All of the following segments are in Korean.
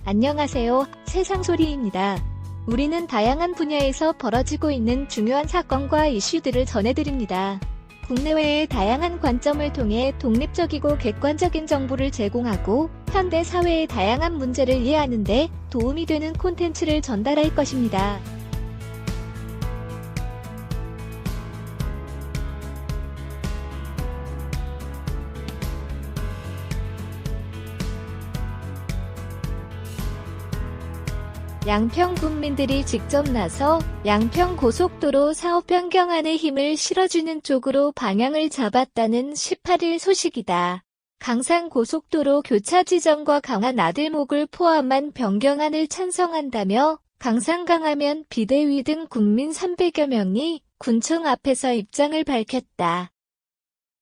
안녕하세요. 세상소리입니다. 우리는 다양한 분야에서 벌어지고 있는 중요한 사건과 이슈들을 전해드립니다. 국내외의 다양한 관점을 통해 독립적이고 객관적인 정보를 제공하고 현대 사회의 다양한 문제를 이해하는 데 도움이 되는 콘텐츠를 전달할 것입니다. 양평 군민들이 직접 나서 양평 고속도로 사업 변경안에 힘을 실어주는 쪽으로 방향을 잡았다는 18일 소식이다. 강산 고속도로 교차 지점과 강화 나들목을 포함한 변경안을 찬성한다며 강산 강화면 비대위 등 군민 300여 명이 군청 앞에서 입장을 밝혔다.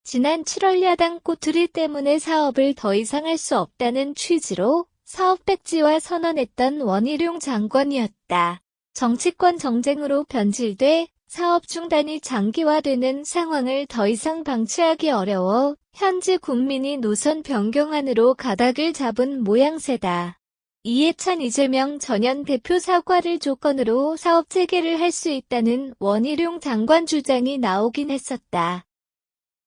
지난 7월 야당 꼬투리 때문에 사업을 더 이상 할 수 없다는 취지로 사업 백지화 선언했던 원희룡 장관이었다. 정치권 정쟁으로 변질돼 사업 중단이 장기화되는 상황을 더 이상 방치하기 어려워 현지 국민이 노선 변경안으로 가닥을 잡은 모양새다. 이해찬 이재명 전현 대표 사과를 조건으로 사업 재개를 할 수 있다는 원희룡 장관 주장이 나오긴 했었다.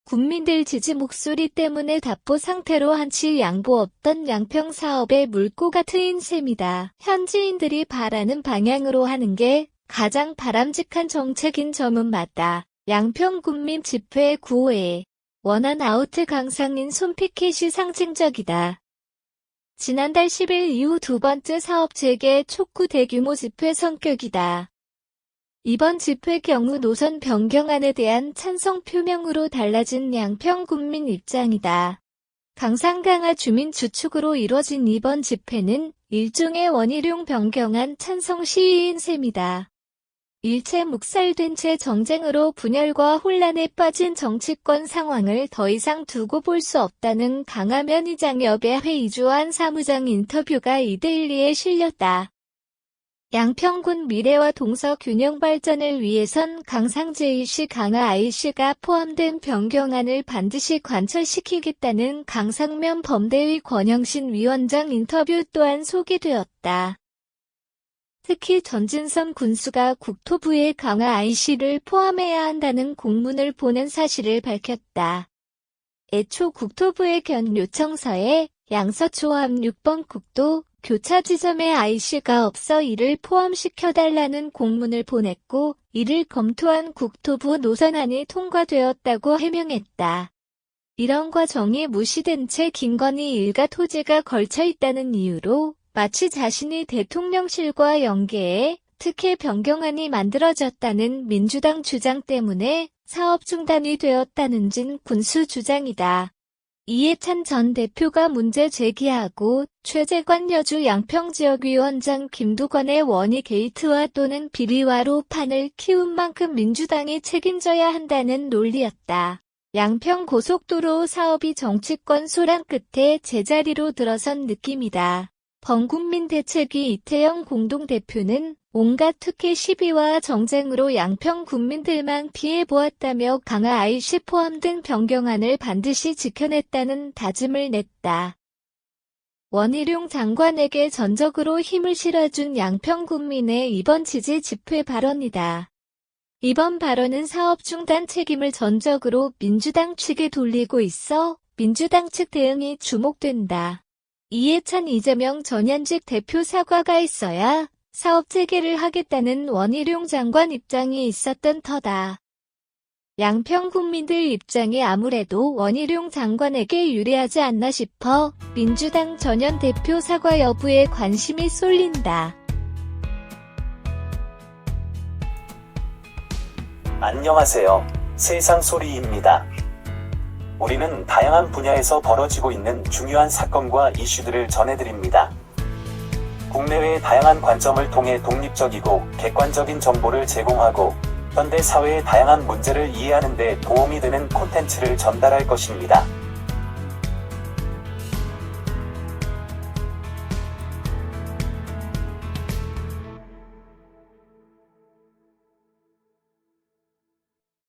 국민들 지지 목소리 때문에 답보 상태로 한치 양보 없던 양평 사업의 물꼬가 트인 셈이다. 현지인들이 바라는 방향으로 하는 게 가장 바람직한 정책인 점은 맞다. 양평 군민 집회 9회 원안 아우트 강상인 손피켓이 상징적이다. 지난달 10일 이후 두 번째 사업 재개 촉구 대규모 집회 성격이다. 이번 집회 경우 노선 변경안에 대한 찬성 표명으로 달라진 양평 군민 입장이다. 강산 강화 주민 주축으로 이뤄진 이번 집회는 일종의 원희룡 변경안 찬성 시위인 셈이다. 일체 묵살된 채 정쟁으로 분열과 혼란에 빠진 정치권 상황을 더 이상 두고 볼 수 없다는 강화면 이장협의 회의주한 사무장 인터뷰가 이데일리에 실렸다. 양평군 미래와 동서 균형 발전을 위해선 강상 제2시 강화 IC가 포함된 변경안을 반드시 관철시키겠다는 강상면 범대위 권영신 위원장 인터뷰 또한 소개되었다. 특히 전진선 군수가 국토부에 강화 IC를 포함해야 한다는 공문을 보낸 사실을 밝혔다. 애초 국토부의 견 요청서에 양서초함 6번 국도 교차 지점에 IC가 없어 이를 포함시켜달라는 공문을 보냈고 이를 검토한 국토부 노선안이 통과되었다고 해명했다. 이런 과정이 무시된 채 김건희 일가 토지가 걸쳐있다는 이유로 마치 자신이 대통령실과 연계해 특혜 변경안이 만들어졌다는 민주당 주장 때문에 사업 중단이 되었다는 진 군수 주장이다. 이해찬 전 대표가 문제 제기하고 최재관 여주 양평지역위원장 김두관의 원희 게이트화 또는 비리화로 판을 키운 만큼 민주당이 책임져야 한다는 논리였다. 양평 고속도로 사업이 정치권 소란 끝에 제자리로 들어선 느낌이다. 범국민 대책위 이태영 공동대표는 온갖 특혜 시비와 정쟁으로 양평 군민들만 피해보았다며 강화 IC 포함 등 변경안을 반드시 지켜냈다는 다짐을 냈다. 원희룡 장관에게 전적으로 힘을 실어준 양평 군민의 이번 지지 집회 발언이다. 이번 발언은 사업 중단 책임을 전적으로 민주당 측에 돌리고 있어 민주당 측 대응이 주목된다. 이해찬 이재명 전현직 대표 사과가 있어야 사업 재개를 하겠다는 원희룡 장관 입장이 있었던 터다. 양평 국민들 입장이 아무래도 원희룡 장관에게 유리하지 않나 싶어 민주당 전현 대표 사과 여부에 관심이 쏠린다. 안녕하세요. 세상소리입니다. 우리는 다양한 분야에서 벌어지고 있는 중요한 사건과 이슈들을 전해드립니다. 국내외의 다양한 관점을 통해 독립적이고 객관적인 정보를 제공하고 현대 사회의 다양한 문제를 이해하는 데 도움이 되는 콘텐츠를 전달할 것입니다.